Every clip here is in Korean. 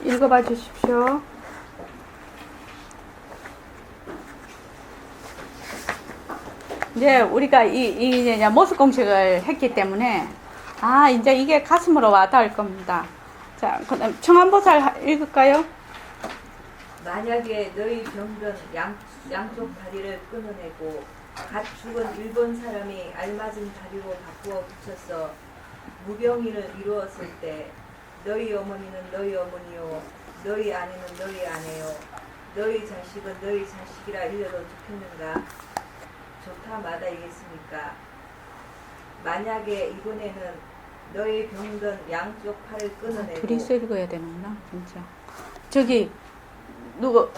읽어봐 주십시오. 이제 우리가 이제 모습 공식을 했기 때문에, 이제 이게 가슴으로 와닿을 겁니다. 자, 그다음 청한보살 읽을까요? 만약에 너희 병든 양쪽 다리를 끊어내고 갓 죽은 일본 사람이 알맞은 다리로 바꾸어 붙여서 무병인을 이루었을 때 너희 어머니는 너희 어머니요 너희 아내는 너희 아내요 너희 자식은 너희 자식이라 일러도 좋겠는가? 좋다 마다이겠습니까? 만약에 이번에는 너희 병든 양쪽 팔을 끊어내고 둘이서 읽어야 되는구나 진짜. 저기 누구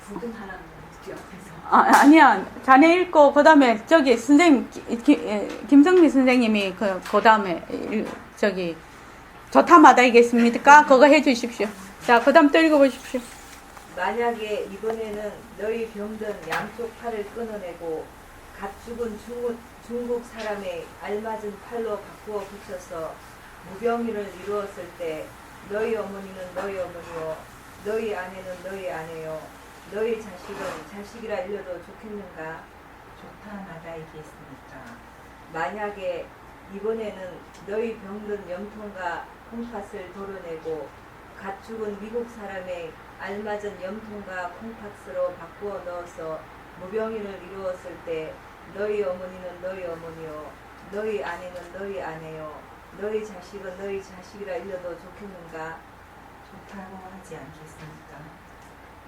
부등 하라는 거지 앞에서. 아니야. 자네 읽고 그다음에 저기 선생님 김성미 선생님이 그다음에 저기 좋다 마다이겠습니까? 그거 해 주십시오. 자, 그다음 또 읽어 보십시오. 만약에 이번에는 너희 병든 양쪽 팔을 끊어내고 갓 죽은 중국 사람의 알맞은 팔로 바꾸어 붙여서 무병인을 이루었을 때 너희 어머니는 너희 어머니요 너희 아내는 너희 아내요 너희 자식은 자식이라 일러도 좋겠는가? 좋다 마다이겠습니까? 만약에 이번에는 너희 병든 염통과 콩팥을 도려내고 갓 죽은 미국 사람의 알맞은 염통과 콩팥으로 바꾸어 넣어서 무병인을 이루었을 때 너희 어머니는 너희 어머니요 너희 아내는 너희 아내요 너희 자식은 너희 자식이라 일러도 좋겠는가? 좋다고 하지 않겠습니까?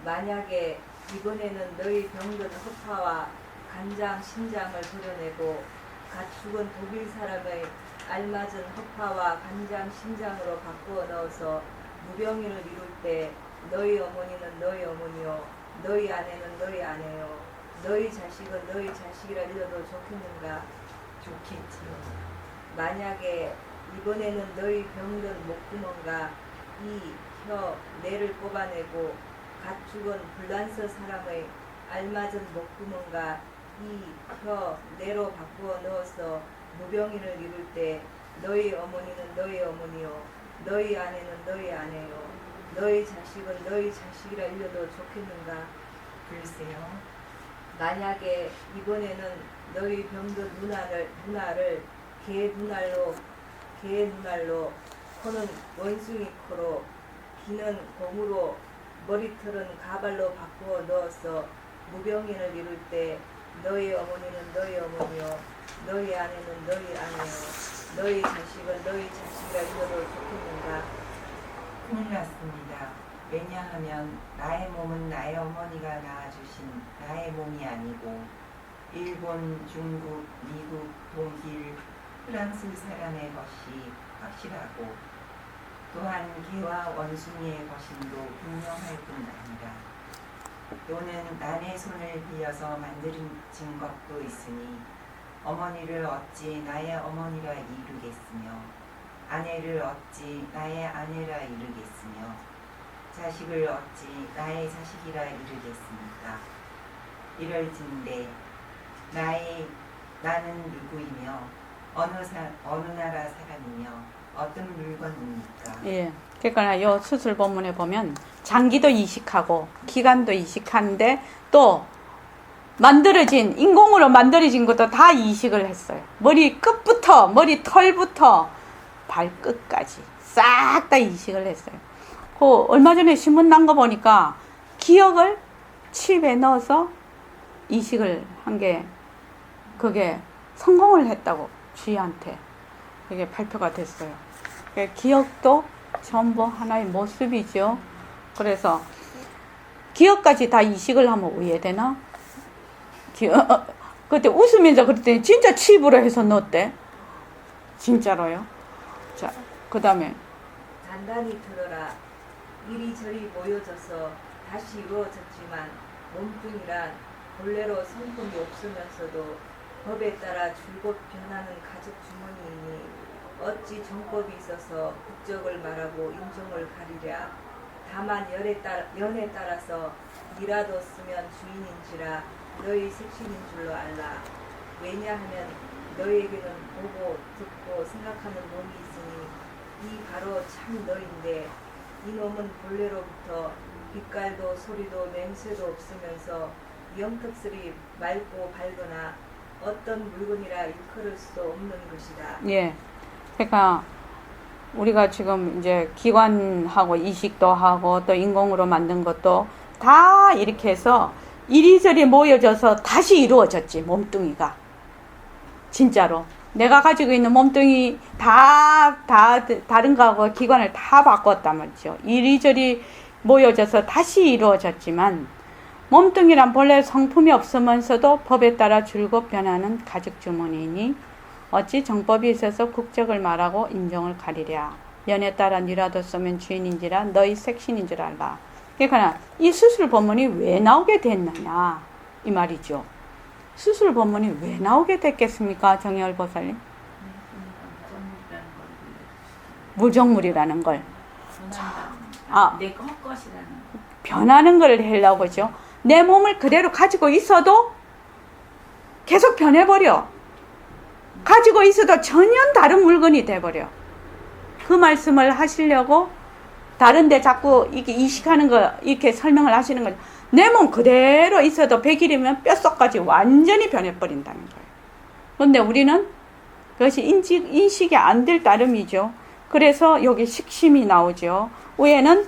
만약에 이번에는 너희 병든 허파와 간장, 신장을 도려내고 갓 죽은 독일 사람의 알맞은 허파와 간장, 신장으로 바꾸어 넣어서 무병인을 이룰 때 너희 어머니는 너희 어머니요 너희 아내는 너희 아내요 너희 자식은 너희 자식이라 일러도 좋겠는가? 좋겠지요. 만약에 이번에는 너희 병든 목구멍과 이, 혀, 뇌를 뽑아내고 갓 죽은 불란서 사람의 알맞은 목구멍과 이, 혀, 뇌로 바꾸어 넣어서 무병인을 이룰 때 너희 어머니는 너희 어머니요 너희 아내는 너희 아내요 너희 자식은 너희 자식이라 일러도 좋겠는가? 글쎄요. 만약에 이번에는 너희 병든 눈알을 개 눈알로 코는 원숭이 코로 귀는 곰으로 머리털은 가발로 바꾸어 넣어서 무병인을 이룰 때 너희 어머니는 너희 어머니요 너희 아내는 너희 아내요 너희 자식은 너희 자식이라 일러도 좋겠는가? 큰일 났습니다. 왜냐하면 나의 몸은 나의 어머니가 낳아주신 나의 몸이 아니고 일본, 중국, 미국, 독일, 프랑스 사람의 것이 확실하고 또한 개와 원숭이의 것임도 분명할 뿐 아니라 또는 남의 손을 빌려서 만들어진 것도 있으니 어머니를 어찌 나의 어머니라 이르겠으며 아내를 어찌 나의 아내라 이르겠으며 자식을 어찌 나의 자식이라 이르겠습니까? 이럴진대 나는 누구이며 어느 나라 사람이며 어떤 물건입니까? 예. 그러니까 요 수술 본문에 보면 장기도 이식하고 기관도 이식하는데 또 인공으로 만들어진 것도 다 이식을 했어요. 머리 끝부터 머리 털부터 발끝까지 싹 다 이식을 했어요. 얼마 전에 신문 난 거 보니까 기억을 칩에 넣어서 이식을 한 게 그게 성공을 했다고 주의한테 그게 발표가 됐어요. 기억도 전부 하나의 모습이죠. 그래서 기억까지 다 이식을 하면 우회되나? 그때 웃으면서 그랬더니 진짜 칩으로 해서 넣었대. 진짜로요. 자, 그 다음에 단단히 들어라. 이리저리 모여져서 다시 이루어졌지만 몸뚱이란 본래로 성품이 없으면서도 법에 따라 줄곧 변하는 가죽 주머니이니 어찌 정법이 있어서 국적을 말하고 인종을 가리랴. 다만 연에 따라서 니라도 쓰면 주인인지라 너희 색신인 줄로 알라. 왜냐하면 너희에게는 보고 듣고 생각하는 몸이 있으니 이 바로 참 너인데 이놈은 본래로부터 빛깔도 소리도 냄새도 없으면서 영특스리 맑고 밝거나 어떤 물건이라 일컬을 수도 없는 것이다. 예. 그러니까 우리가 지금 이제 기관하고 이식도 하고 또 인공으로 만든 것도 다 이렇게 해서 이리저리 모여져서 다시 이루어졌지, 몸뚱이가. 진짜로. 내가 가지고 있는 몸뚱이 다른 거하고 기관을 다 바꿨단 말이죠. 이리저리 모여져서 다시 이루어졌지만 몸뚱이란 본래 성품이 없으면서도 법에 따라 줄곧 변하는 가죽주머니이니 어찌 정법이 있어서 국적을 말하고 인종을 가리랴. 연에 따라 니라도 쓰면 주인인지라 너희 색신인 줄 알라. 그러니까 이 수술 법문이 왜 나오게 됐느냐 이 말이죠. 수술 법문이 왜 나오게 됐겠습니까, 정열 보살님? 무정물이라는 걸. 내가 헛것이라는 거. 변하는 걸 하려고 그죠. 내 몸을 그대로 가지고 있어도 계속 변해버려. 가지고 있어도 전혀 다른 물건이 돼버려. 그 말씀을 하시려고 다른데 자꾸 이렇게 이식하는 거 이렇게 설명을 하시는 거죠. 내 몸 그대로 있어도 100일이면 뼛속까지 완전히 변해버린다는 거예요. 그런데 우리는 그것이 인식이 안 될 따름이죠. 그래서 여기 식심이 나오죠. 위에는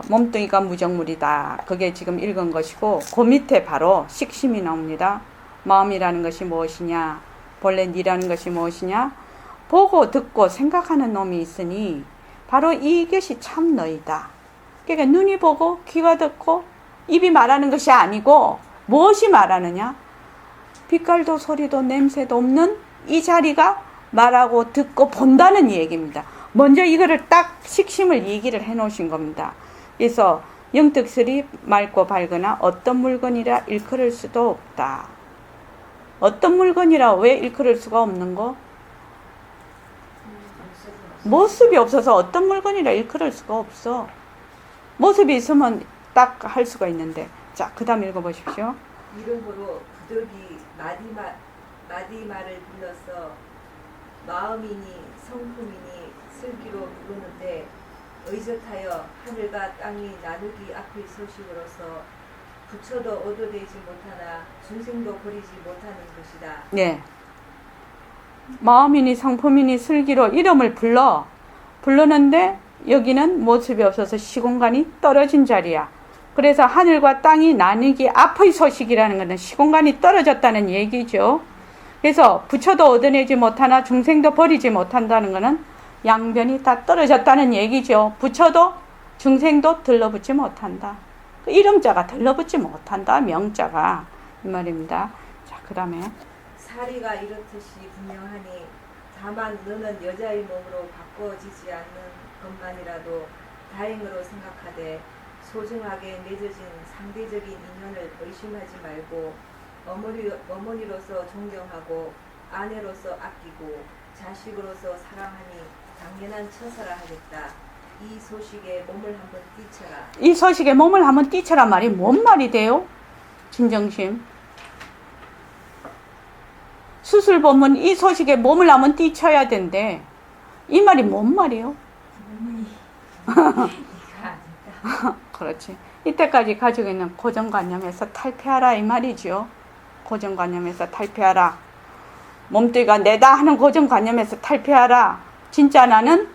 몸뚱이가 무정물이다. 그게 지금 읽은 것이고 그 밑에 바로 식심이 나옵니다. 마음이라는 것이 무엇이냐, 본래 니라는 것이 무엇이냐, 보고 듣고 생각하는 놈이 있으니 바로 이것이 참 너이다. 그러니까 눈이 보고 귀가 듣고 입이 말하는 것이 아니고 무엇이 말하느냐, 빛깔도 소리도 냄새도 없는 이 자리가 말하고 듣고 본다는 얘기입니다. 먼저 이거를 딱 식심을 얘기를 해 놓으신 겁니다. 그래서 영특스리 맑고 밝거나 어떤 물건이라 일컬을 수도 없다. 어떤 물건이라 왜 일컬을 수가 없는 거? 모습이 없어서 어떤 물건이라 일컬을 수가 없어. 모습이 있으면 딱 할 수가 있는데. 자, 그 다음 읽어보십시오. 이름으로 부득이 마디말을 불러서 마음이니 성품이니 슬기로 부르는데 의젓하여 하늘과 땅이 나누기 앞의 소식으로서 부처도 얻어내지 못하나 중생도 버리지 못하는 것이다. 네. 마음이니 성품이니 슬기로 이름을 부르는데 여기는 모습이 없어서 시공간이 떨어진 자리야. 그래서 하늘과 땅이 나누기 앞의 소식이라는 것은 시공간이 떨어졌다는 얘기죠. 그래서 부처도 얻어내지 못하나 중생도 버리지 못한다는 것은 양변이 다 떨어졌다는 얘기죠. 부처도 중생도 들러붙지 못한다. 그 이름자가 들러붙지 못한다. 명자가 이 말입니다. 자, 그 다음에 사리가 이렇듯이 분명하니 다만 너는 여자의 몸으로 바꿔지지 않는 것만이라도 다행으로 생각하되 소중하게 맺어진 상대적인 인연을 의심하지 말고 어머니로서 존경하고 아내로서 아끼고 자식으로서 사랑하니 당연한 처사라 하겠다. 이 소식에 몸을 한번 뛰쳐라. 이 소식에 몸을 한번 뛰쳐라 말이 뭔 말이 돼요? 진정심. 수술 보면 이 소식에 몸을 한번 뛰쳐야 된대. 이 말이 뭔 말이에요? 그렇지. 이때까지 가지고 있는 고정관념에서 탈피하라 이 말이죠. 고정관념에서 탈피하라. 몸뚱이가 내다 하는 고정관념에서 탈피하라. 진짜 나는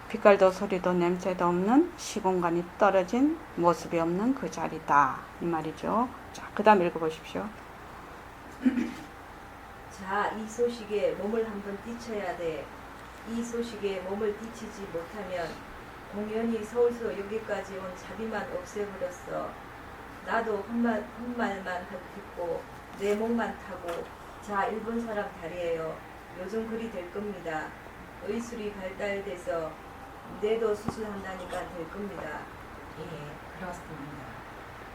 빛깔도 소리도 냄새도 없는 시공간이 떨어진 모습이 없는 그 자리다 이 말이죠. 자, 그 다음 읽어보십시오. 자, 이 소식에 몸을 한번 뛰쳐야 돼. 이 소식에 몸을 뛰치지 못하면 공연히 서울서 여기까지 온 자비만 없애버렸어. 나도 헛말만 듣고 내 목만 타고 자, 일본 사람 다리예요. 요즘 그리 될 겁니다. 의술이 발달돼서 뇌도 수술한다니까 될 겁니다. 예, 그렇습니다.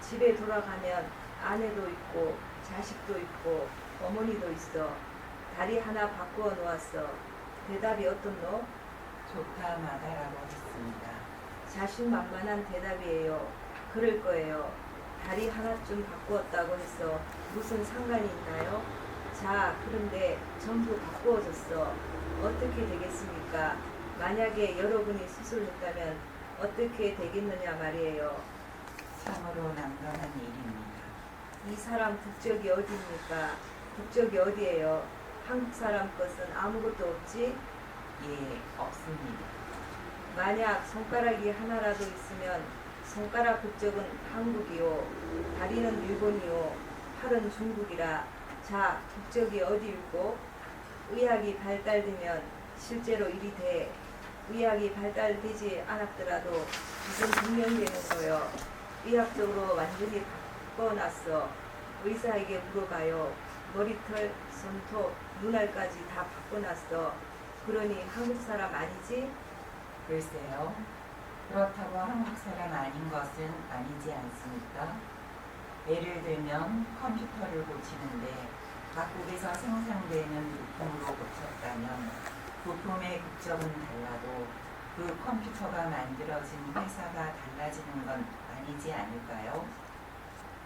집에 돌아가면 아내도 있고 자식도 있고 어머니도 있어. 다리 하나 바꾸어 놓았어. 대답이 어떻노? 좋다 마다라고 했습니다. 자신만만한 대답이에요. 그럴 거예요. 다리 하나쯤 바꾸었다고 해서 무슨 상관이 있나요? 자, 그런데 전부 바꾸어졌어. 어떻게 되겠습니까? 만약에 여러분이 수술했다면 어떻게 되겠느냐 말이에요. 참으로 난감한 일입니다. 이 사람 국적이 어디입니까? 국적이 어디예요? 한국 사람 것은 아무것도 없지? 예, 없습니다. 만약 손가락이 하나라도 있으면 손가락 국적은 한국이요, 다리는 일본이요, 팔은 중국이라. 자, 국적이 어디일고? 의학이 발달되면 실제로 일이 돼. 의학이 발달되지 않았더라도 무슨 증명되는 거요. 의학적으로 완전히 바꿔놨어. 의사에게 물어봐요. 머리털, 손톱, 눈알까지 다 바꿔놨어. 그러니 한국 사람 아니지? 글쎄요. 그렇다고 한국 사람 아닌 것은 아니지 않습니까? 예를 들면 컴퓨터를 고치는데 각국에서 생산되는 부품으로 고쳤다면 부품의 국적은 달라도 그 컴퓨터가 만들어진 회사가 달라지는 건 아니지 않을까요?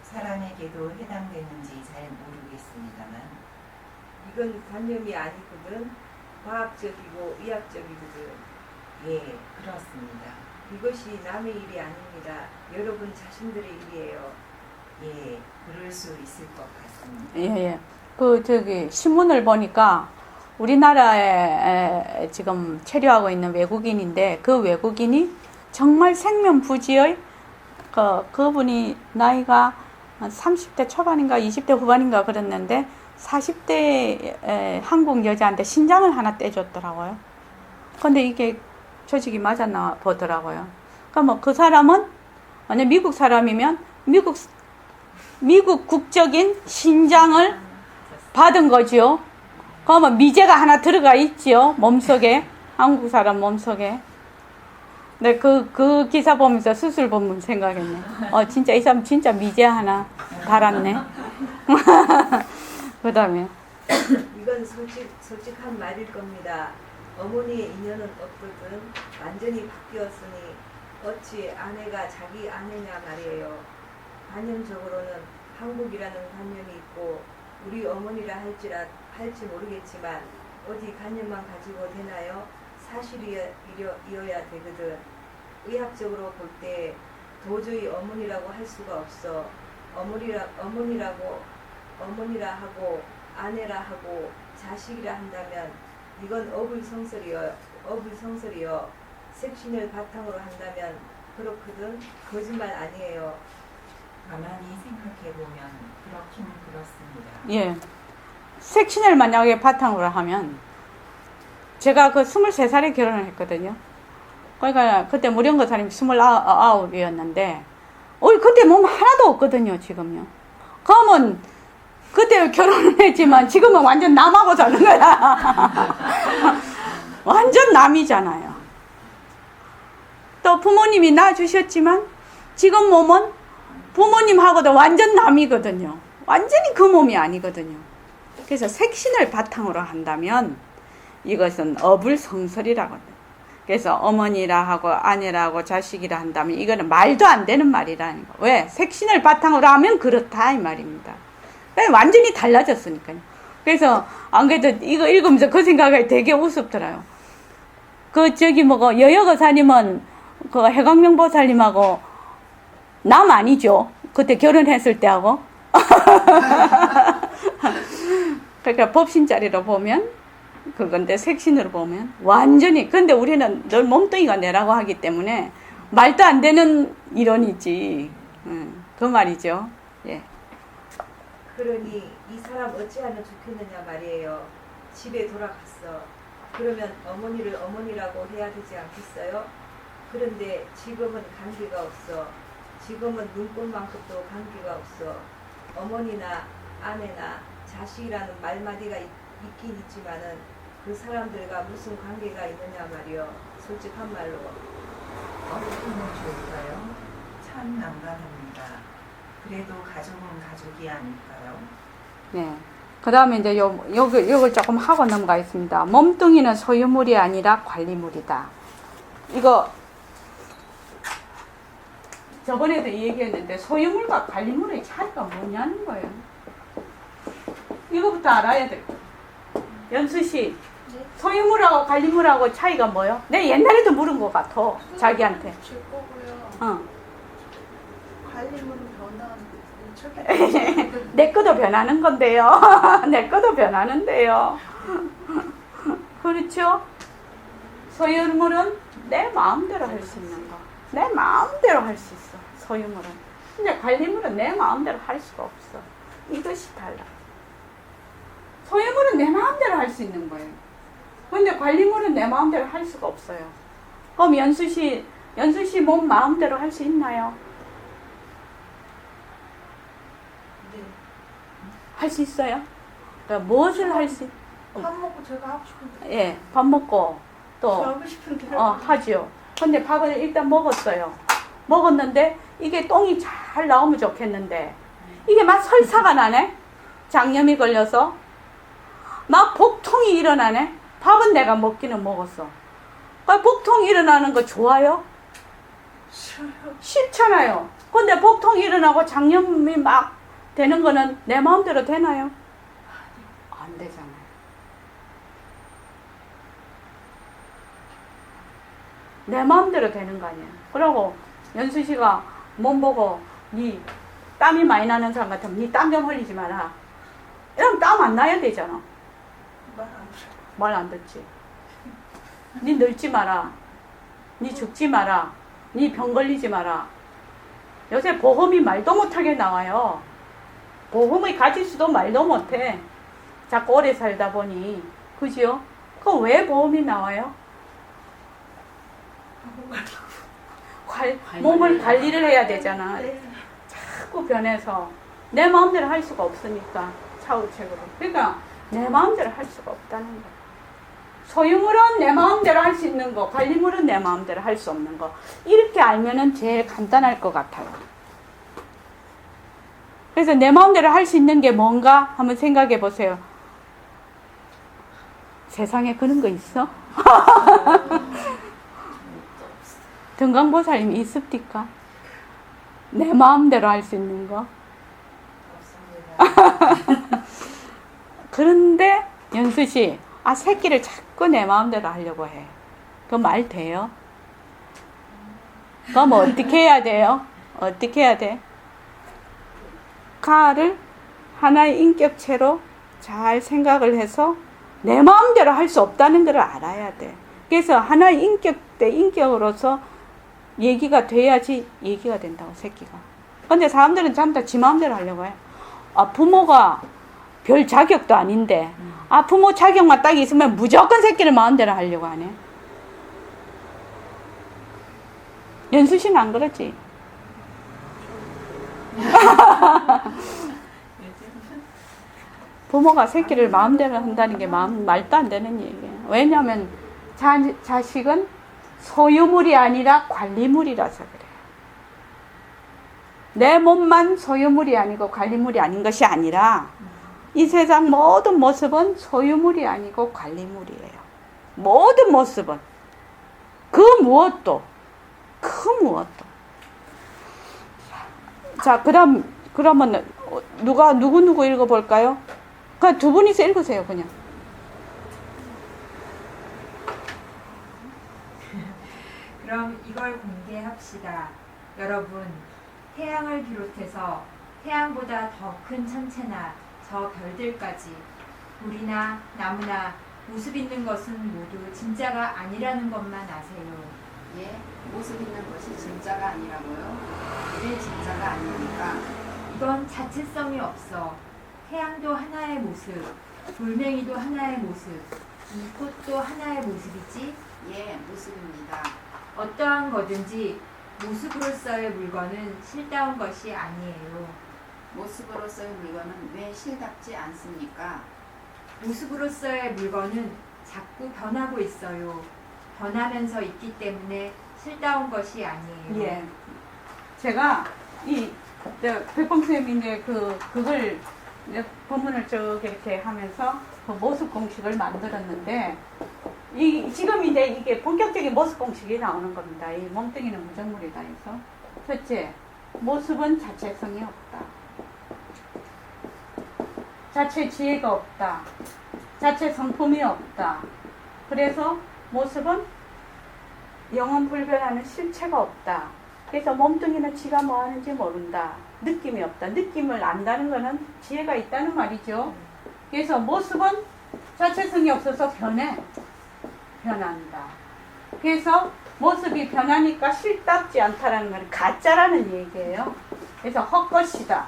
사람에게도 해당되는지 잘 모르겠습니다만 이건 관념이 아니거든. 과학적이고 의학적이거든. 예, 그렇습니다. 이것이 남의 일이 아닙니다. 여러분 자신들의 일이에요. 예, 그럴 수 있을 것 같습니다. 예. 그 신문을 보니까 우리나라에 지금 체류하고 있는 외국인인데 그 외국인이 정말 생면부지의 그분이 나이가 30대 초반인가 20대 후반인가 그랬는데 40대 한국 여자한테 신장을 하나 떼줬더라고요. 근데 이게 조직이 맞았나 보더라고요. 그러니까 뭐 그 사람은 만약 미국 사람이면 미국 국적인 신장을 받은 거지요. 그러면 미제가 하나 들어가 있지요. 몸속에. 한국 사람 몸속에. 네, 그 기사 보면서 수술 보면 생각했네. 진짜 이 사람 진짜 미제 하나 달았네. 그 다음에. 이건 솔직한 말일 겁니다. 어머니의 인연은 없거든. 완전히 바뀌었으니 어찌 아내가 자기 아내냐 말이에요. 관념적으로는 한국이라는 관념이 있고 우리 어머니라 할지 모르겠지만 어디 관념만 가지고 되나요? 사실이어야 되거든. 의학적으로 볼 때 도저히 어머니라고 할 수가 없어. 어머니라 하고 아내라 하고 자식이라 한다면 이건 어불성설이요. 색신을 바탕으로 한다면 그렇거든. 거짓말 아니에요. 가만히 생각해보면 그렇긴 그렇습니다. 예. 색신을 만약에 바탕으로 하면 제가 그 23살에 결혼을 했거든요. 그러니까 그때 무령거 사람이 29이었는데 그때 몸 하나도 없거든요. 지금요. 그러면 그때 결혼을 했지만 지금은 완전 남하고 사는 거야. 완전 남이잖아요. 또 부모님이 낳아주셨지만 지금 몸은 부모님하고도 완전 남이거든요. 완전히 그 몸이 아니거든요. 그래서 색신을 바탕으로 한다면 이것은 어불성설이라고 해요. 그래서 어머니라 하고 아내라 하고 자식이라 한다면 이거는 말도 안 되는 말이라는 거. 왜? 색신을 바탕으로 하면 그렇다 이 말입니다. 완전히 달라졌으니까요. 그래서 안 그래도 이거 읽으면서 그 생각이 되게 우습더라요. 여여거사님은 그 해광명 보살님하고 남 아니죠. 그때 결혼했을 때하고. 그러니까 법신자리로 보면 그건데 색신으로 보면 완전히. 근데 우리는 늘 몸뚱이가 내라고 하기 때문에 말도 안 되는 이론이지. 그 말이죠. 예. 그러니 이 사람 어찌하면 좋겠느냐 말이에요. 집에 돌아갔어. 그러면 어머니를 어머니라고 해야 되지 않겠어요? 그런데 지금은 관계가 없어. 지금은 눈꽃만큼도 관계가 없어. 어머니나 아내나 자식이라는 말마디가 있긴 있지만은 그 사람들과 무슨 관계가 있느냐 말이요. 솔직한 말로. 어떻게 하면 좋을까요? 참 난감합니다. 그래도 가족은 가족이 아닐까요? 네. 그 다음에 이제 요걸 조금 하고 넘어가겠습니다. 몸뚱이는 소유물이 아니라 관리물이다. 이거, 저번에도 얘기했는데, 소유물과 관리물의 차이가 뭐냐는 거예요. 이거부터 알아야 돼. 연수 씨, 소유물하고 관리물하고 차이가 뭐요? 내 옛날에도 물은 것 같아. 자기한테. 줄 거고요. 어. 관리물은 변한 내 것도 변하는 건데요. 내 것도 변하는데요. 그렇죠? 소유물은 내 마음대로 할 수 있는 거. 내 마음대로 할 수 있어. 소유물은. 근데 관리물은 내 마음대로 할 수가 없어. 이것이 달라. 소유물은 내 마음대로 할 수 있는 거예요. 근데 관리물은 내 마음대로 할 수가 없어요. 그럼 연수 씨 몸 마음대로 할 수 있나요? 네. 할 수 있어요? 그러니까 무엇을 할 수, 밥 먹고 제가 하고 싶은데. 예, 밥 먹고 또, 하고 싶은데. 하죠. 근데 밥을 일단 먹었어요. 먹었는데 이게 똥이 잘 나오면 좋겠는데 이게 막 설사가 나네? 장염이 걸려서 막 복통이 일어나네? 밥은 내가 먹기는 먹었어. 복통이 일어나는 거 좋아요? 싫어요. 싫잖아요. 근데 복통이 일어나고 장염이 막 되는 거는 내 마음대로 되나요? 안 되잖아요. 내 마음대로 되는 거 아니에요. 그러고 연수 씨가 몸 보고 니 땀이 많이 나는 사람 같으면 니 땀 좀 흘리지 마라. 이러면 땀 안 나야 되잖아. 말 안 들어. 말 안 듣지. 니 늙지 마라. 니 죽지 마라. 니 병 걸리지 마라. 요새 보험이 말도 못하게 나와요. 보험의 가지수도 말도 못해. 자꾸 오래 살다 보니. 그지요? 그럼 왜 보험이 나와요? 몸을 관리를 해야 되잖아. 네. 자꾸 변해서 내 마음대로 할 수가 없으니까 차후책으로. 그러니까 내 마음대로 할 수가 없다는 거야. 소유물은 내 마음대로 할 수 있는 거, 관리물은 내 마음대로 할 수 없는 거. 이렇게 알면은 제일 간단할 것 같아요. 그래서 내 마음대로 할 수 있는 게 뭔가 한번 생각해 보세요. 세상에 그런 거 있어? 등강보살님이 있습니까? 내 마음대로 할 수 있는 거. 없습니다. 그런데 연수 씨, 새끼를 자꾸 내 마음대로 하려고 해. 그 말 돼요? 그럼 어떻게 해야 돼요? 어떻게 해야 돼? 가를 하나의 인격체로 잘 생각을 해서 내 마음대로 할 수 없다는 걸 알아야 돼. 그래서 하나의 인격 대 인격으로서 얘기가 돼야지 얘기가 된다고, 새끼가. 근데 사람들은 전부 다 지 마음대로 하려고 해. 부모가 별 자격도 아닌데, 부모 자격만 딱 있으면 무조건 새끼를 마음대로 하려고 하네. 연수 씨는 안 그러지? 부모가 새끼를 마음대로 한다는 게 말도 안 되는 얘기예요. 왜냐하면 자식은 소유물이 아니라 관리물이라서 그래요. 내 몸만 소유물이 아니고 관리물이 아닌 것이 아니라 이 세상 모든 모습은 소유물이 아니고 관리물이에요. 모든 모습은. 그 무엇도. 자, 그러면 누구 읽어볼까요? 그냥 두 분이서 읽으세요, 그냥. 그럼 이걸 공개합시다. 여러분, 태양을 비롯해서 태양보다 더 큰 천체나 저 별들까지 불이나 나무나 모습 있는 것은 모두 진짜가 아니라는 것만 아세요. 예, 모습 있는 것이 진짜가 아니라고요? 왜 진짜가 아닙니까? 이건 자체성이 없어. 태양도 하나의 모습, 돌멩이도 하나의 모습, 이 꽃도 하나의 모습이지. 예, 모습입니다. 어떠한 거든지 모습으로서의 물건은 실다운 것이 아니에요. 모습으로서의 물건은 왜 실답지 않습니까? 모습으로서의 물건은 자꾸 변하고 있어요. 변하면서 있기 때문에 실다운 것이 아니에요. 예. 제가 백범 쌤이 그걸 본문을 쭉 이렇게 하면서 그 모습 공식을 만들었는데 지금 이게 본격적인 모습 공식이 나오는 겁니다. 이 몸뚱이는 무정물이다 해서. 첫째, 모습은 자체성이 없다. 자체 지혜가 없다. 자체 성품이 없다. 그래서 모습은 영원 불변하는 실체가 없다. 그래서 몸뚱이는 지가 뭐 하는지 모른다. 느낌이 없다. 느낌을 안다는 것은 지혜가 있다는 말이죠. 그래서 모습은 자체성이 없어서 변한다. 그래서 모습이 변하니까 실답지 않다라는 건 가짜라는 얘기예요. 그래서 헛것이다.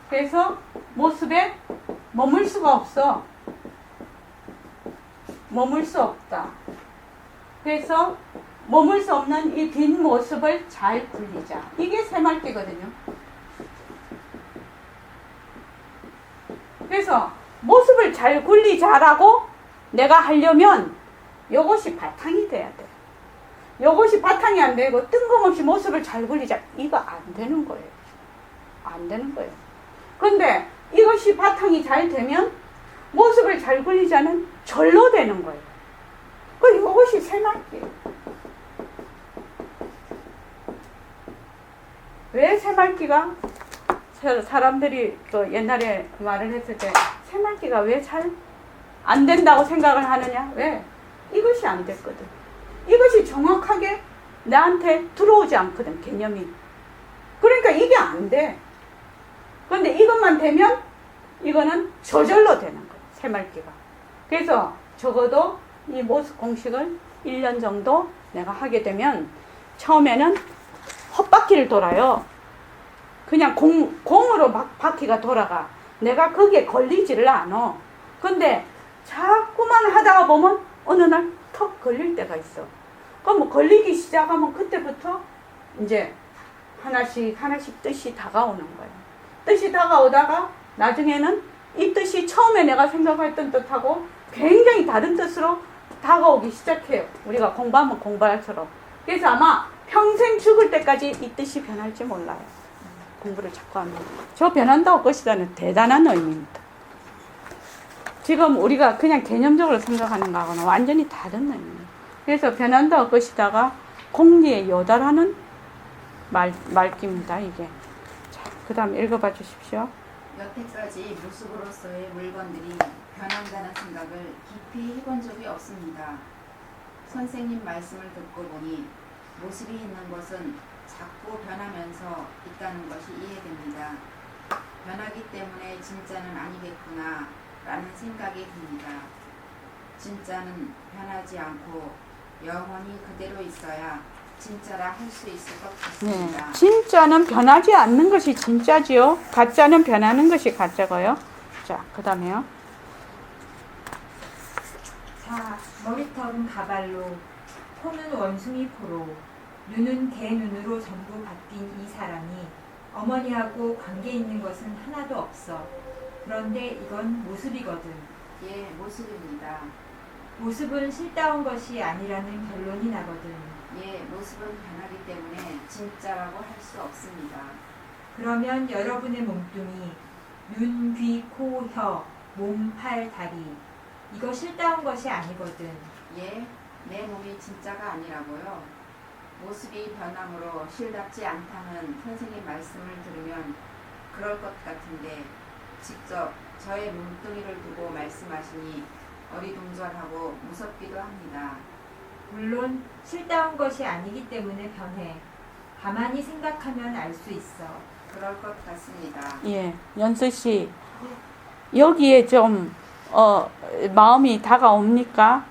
그래서 모습에 머물 수가 없어. 머물 수 없다. 그래서 머물 수 없는 이 뒷모습을 잘 굴리자. 이게 새말기거든요. 그래서 모습을 잘 굴리자라고 내가 하려면 요것이 바탕이 돼야 돼. 요것이 바탕이 안 되고 뜬금없이 모습을 잘 굴리자. 이거 안 되는 거예요. 안 되는 거예요. 그런데 이것이 바탕이 잘 되면 모습을 잘 굴리자는 절로 되는 거예요. 그 이것이 새말기예요. 왜 새말기가 사람들이 그 옛날에 말을 했을 때 새말기가 왜 잘 안 된다고 생각을 하느냐? 왜? 이것이 안 됐거든. 이것이 정확하게 나한테 들어오지 않거든, 개념이. 그러니까 이게 안 돼. 그런데 이것만 되면 이거는 저절로 되는 거예요, 새말기가. 그래서 적어도 이 모습 공식을 1년 정도 내가 하게 되면 처음에는 헛바퀴를 돌아요. 그냥 공으로 막 바퀴가 돌아가. 내가 거기에 걸리지를 않아. 근데 자꾸만 하다가 보면 어느 날 턱 걸릴 때가 있어. 그럼 뭐 걸리기 시작하면 그때부터 이제 하나씩 뜻이 다가오는 거예요. 뜻이 다가오다가 나중에는 이 뜻이 처음에 내가 생각했던 뜻하고 굉장히 다른 뜻으로 다가오기 시작해요. 우리가 공부하면 공부할수록. 그래서 아마 평생 죽을 때까지 이 뜻이 변할지 몰라요. 공부를 자꾸 하면. 저 변한다고 것이다는 대단한 의미입니다. 지금 우리가 그냥 개념적으로 생각하는 거하고는 완전히 다른 의미예요. 그래서 변한다고 것이다가 공리에 요달하는 말기입니다, 이게. 자, 그 다음 읽어봐 주십시오. 여태까지 모습으로서의 물건들이 변한다는 생각을 깊이 해본 적이 없습니다. 선생님 말씀을 듣고 보니 모습이 있는 것은 자꾸 변하면서 있다는 것이 이해됩니다. 변하기 때문에 진짜는 아니겠구나 라는 생각이 듭니다. 진짜는 변하지 않고 영원히 그대로 있어야 진짜라 할 수 있을 것 같습니다. 네, 진짜는 변하지 않는 것이 진짜지요. 가짜는 변하는 것이 가짜고요. 자, 그 다음에요. 자, 머리털은 가발로, 코는 원숭이 코로, 눈은 개 눈으로 전부 바뀐 이 사람이 어머니하고 관계 있는 것은 하나도 없어. 그런데 이건 모습이거든. 예, 모습입니다. 모습은 실다운 것이 아니라는 결론이 나거든. 예, 모습은 변하기 때문에 진짜라고 할 수 없습니다. 그러면 여러분의 몸뚱이, 눈, 귀, 코, 혀, 몸, 팔, 다리, 이거 실다운 것이 아니거든. 예, 내 몸이 진짜가 아니라고요. 모습이 변함으로 실답지 않다는 선생님 말씀을 들으면 그럴 것 같은데 직접 저의 몸뚱이를 두고 말씀하시니 어리둥절하고 무섭기도 합니다. 물론 실다운 것이 아니기 때문에 변해. 가만히 생각하면 알 수 있어. 그럴 것 같습니다. 예, 연수 씨. 여기에 좀, 마음이 다가옵니까?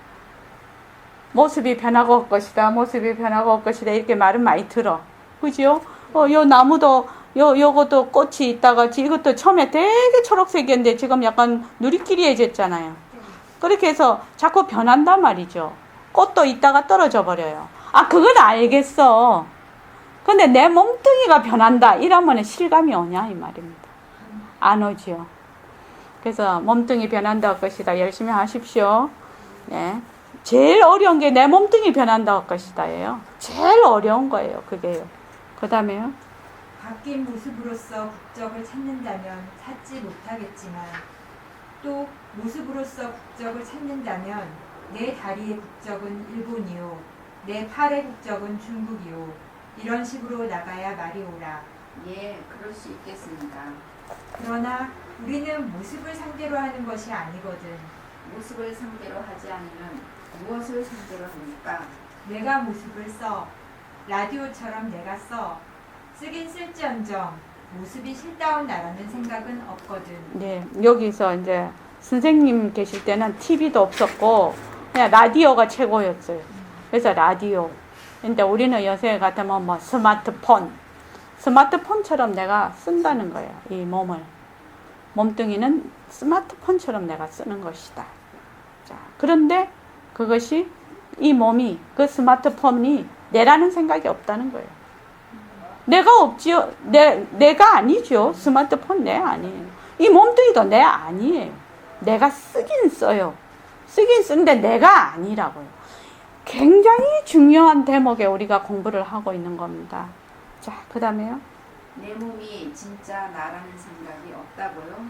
모습이 변하고 올 것이다. 모습이 변하고 올 것이다. 이렇게 말은 많이 들어. 그죠? 요 나무도, 요것도 꽃이 있다가, 이것도 처음에 되게 초록색이었는데 지금 약간 누리끼리해졌잖아요. 그렇게 해서 자꾸 변한단 말이죠. 꽃도 있다가 떨어져 버려요. 아, 그건 알겠어. 근데 내 몸뚱이가 변한다. 이러면 실감이 오냐? 이 말입니다. 안 오지요. 그래서 몸뚱이 변한다고 할 것이다. 열심히 하십시오. 네. 제일 어려운 게 내 몸뚱이 변한다고 할 것이다예요. 제일 어려운 거예요. 그게요. 그 다음에요. 바뀐 모습으로서 국적을 찾는다면 찾지 못하겠지만 또 모습으로서 국적을 찾는다면 내 다리의 국적은 일본이요, 내 팔의 국적은 중국이요, 이런 식으로 나가야 말이 오라. 예, 그럴 수 있겠습니다. 그러나 우리는 모습을 상대로 하는 것이 아니거든. 모습을 상대로 하지 않으면 무엇을 상대로 합니까? 내가 모습을 써. 라디오처럼 내가 써. 쓰긴 쓸지언정 모습이 싫다운 나라는 생각은 없거든. 네, 여기서 이제 선생님 계실 때는 TV도 없었고 그냥 라디오가 최고였어요. 그래서 라디오. 근데 우리는 요새 같으면 뭐 스마트폰처럼 내가 쓴다는 거예요. 이 몸을. 몸뚱이는 스마트폰처럼 내가 쓰는 것이다. 자, 그런데 그것이 이 몸이 그 스마트폰이 내라는 생각이 없다는 거예요. 내가 없지요. 내가 아니죠. 스마트폰 내 아니에요. 이 몸뚱이도 내 아니에요. 내가 쓰긴 써요. 쓰긴 쓰는데 내가 아니라고요. 굉장히 중요한 대목에 우리가 공부를 하고 있는 겁니다. 자, 그 다음에요. 내 몸이 진짜 나라는 생각이 없다고요?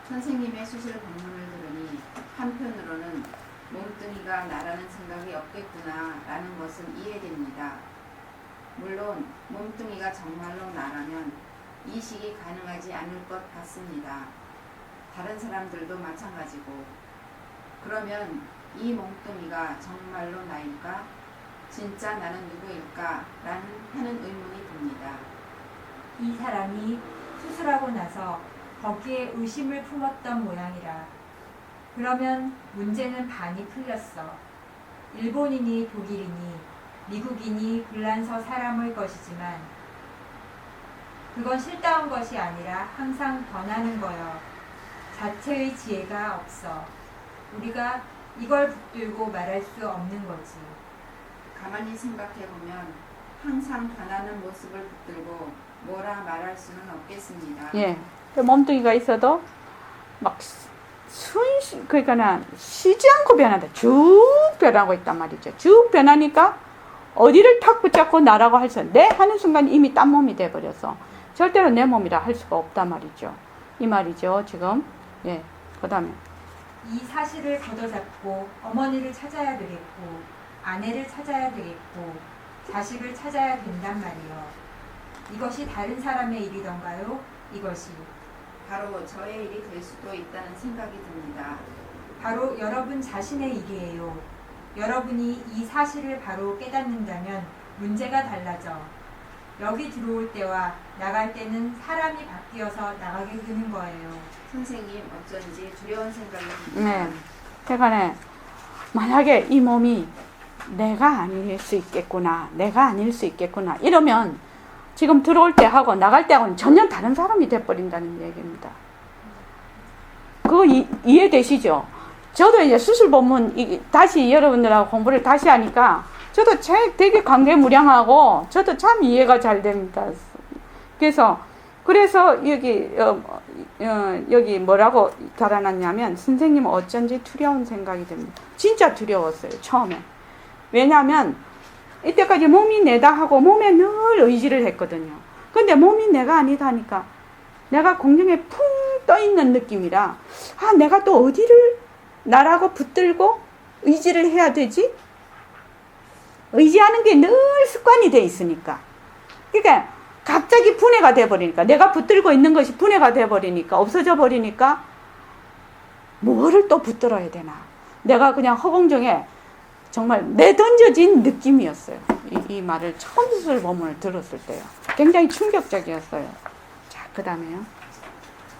선생님의 수술 본문을 들으니 한편으로는 몸뚱이가 나라는 생각이 없겠구나 라는 것은 이해됩니다. 물론 몸뚱이가 정말로 나라면 이식이 가능하지 않을 것 같습니다. 다른 사람들도 마찬가지고. 그러면 이 몸뚱이가 정말로 나일까? 진짜 나는 누구일까? 하는 의문이 듭니다. 이 사람이 수술하고 나서 거기에 의심을 품었던 모양이라. 그러면 문제는 반이 풀렸어. 일본인이 독일이니 미국인이 불란서 사람의 것이지만 그건 싫다운 것이 아니라 항상 변하는 거여. 자체의 지혜가 없어. 우리가 이걸 붙들고 말할 수 없는 거지. 가만히 생각해보면 항상 변하는 모습을 붙들고 뭐라 말할 수는 없겠습니다. 예. 몸뚱이가 있어도 막 그러니까는 쉬지 않고 변한다. 쭉 변하고 있단 말이죠. 쭉 변하니까 어디를 탁 붙잡고 나라고 할 수, 내 하는 순간 이미 딴 몸이 돼버려서 절대로 내 몸이라 할 수가 없단 말이죠. 이 말이죠, 지금. 예. 그 다음에. 이 사실을 걷어잡고 어머니를 찾아야 되겠고 아내를 찾아야 되겠고 자식을 찾아야 된단 말이요. 이것이 다른 사람의 일이던가요? 이것이 바로 저의 일이 될 수도 있다는 생각이 듭니다. 바로 여러분 자신의 일이에요. 여러분이 이 사실을 바로 깨닫는다면 문제가 달라져. 여기 들어올 때와 나갈 때는 사람이 바뀌어서 나가게 되는 거예요. 선생님 어쩐지 두려운 생각이 듭니다. 네. 그러니까 만약에 이 몸이 내가 아닐 수 있겠구나, 내가 아닐 수 있겠구나 이러면 지금 들어올 때 하고 나갈 때 하고는 전혀 다른 사람이 돼버린다는 얘기입니다. 그거 이해되시죠? 저도 이제 수술 본문 다시 여러분들하고 공부를 다시 하니까 저도 되게 관계무량하고 저도 참 이해가 잘 됩니다. 그래서 여기 뭐라고 달아놨냐면 선생님은 어쩐지 두려운 생각이 듭니다. 진짜 두려웠어요, 처음에. 왜냐하면 이때까지 몸이 내다 하고 몸에 늘 의지를 했거든요. 근데 몸이 내가 아니다 하니까 내가 공중에 풍 떠있는 느낌이라 내가 또 어디를 나라고 붙들고 의지를 해야 되지? 의지하는 게 늘 습관이 돼 있으니까. 그러니까 갑자기 분해가 돼버리니까 내가 붙들고 있는 것이 분해가 돼버리니까 없어져 버리니까 뭐를 또 붙들어야 되나. 내가 그냥 허공중에 정말 내던져진 느낌이었어요. 이 말을 처음 수술 본문을 들었을 때요. 굉장히 충격적이었어요. 자, 그 다음에요.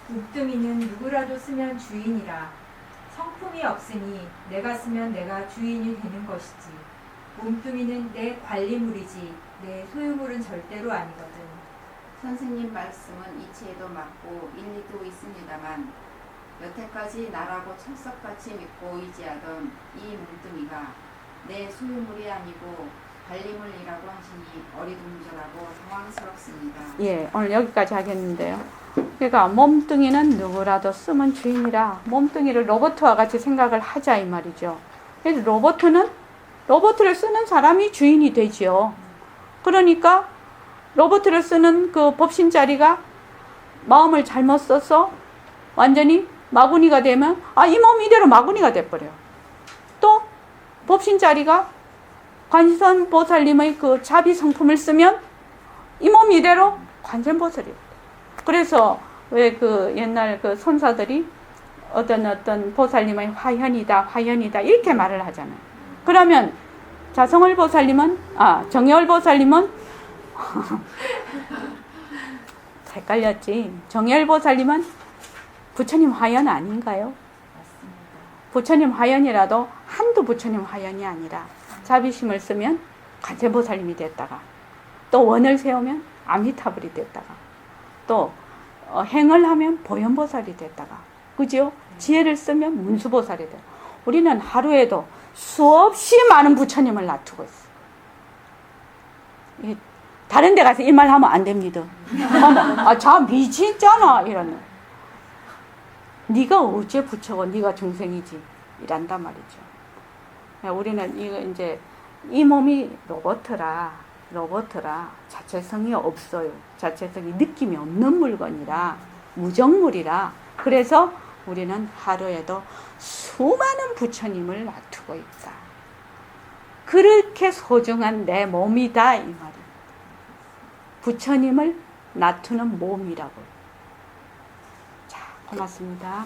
목둥이는 누구라도 쓰면 주인이라. 성품이 없으니 내가 쓰면 내가 주인이 되는 것이지. 몸뚱이는 내 관리물이지 내 소유물은 절대로 아니거든. 선생님 말씀은 이치에도 맞고 일리도 있습니다만 여태까지 나라고 철석같이 믿고 의지하던 이 몸뚱이가 내 소유물이 아니고 관리물이라고 하시니 어리둥절하고 당황스럽습니다. 예, 오늘 여기까지 하겠는데요. 그러니까 몸뚱이는 누구라도 쓰면 주인이라. 몸뚱이를 로봇과 같이 생각을 하자 이 말이죠. 그래서 로봇을 쓰는 사람이 주인이 되지요. 그러니까 로봇을 쓰는 그 법신자리가 마음을 잘못 써서 완전히 마구니가 되면 이 몸 이대로 마구니가 돼버려요. 또 법신자리가 관세음보살님의 그 자비 성품을 쓰면 이 몸 이대로 관세음보살이에요. 그래서 왜 그 옛날 그 선사들이 어떤 보살님은 화현이다 이렇게 말을 하잖아요. 그러면 자성월 보살님은 정열 보살님은 헷갈렸지. 정열 보살님은 부처님 화현 아닌가요? 맞습니다. 부처님 화현이라도 한두 부처님 화현이 아니라 자비심을 쓰면 관세보살님이 됐다가 또 원을 세우면 아미타불이 됐다가 또 행을 하면 보현보살이 됐다가 그죠? 지혜를 쓰면 문수보살이 돼. 우리는 하루에도 수없이 많은 부처님을 놔두고 있어. 다른 데 가서 이 말 하면 안 됩니다. 자 미치 있잖아 이러는. 네가 어째 부처고 네가 중생이지 이란단 말이죠. 우리는 이거 이제 이 몸이 로봇이라 자체성이 없어요. 자체성이 느낌이 없는 물건이라 무정물이라 그래서 우리는 하루에도 수많은 부처님을 놔두고 있다. 그렇게 소중한 내 몸이다 이 말이에요. 부처님을 놔두는 몸이라고. 자, 고맙습니다.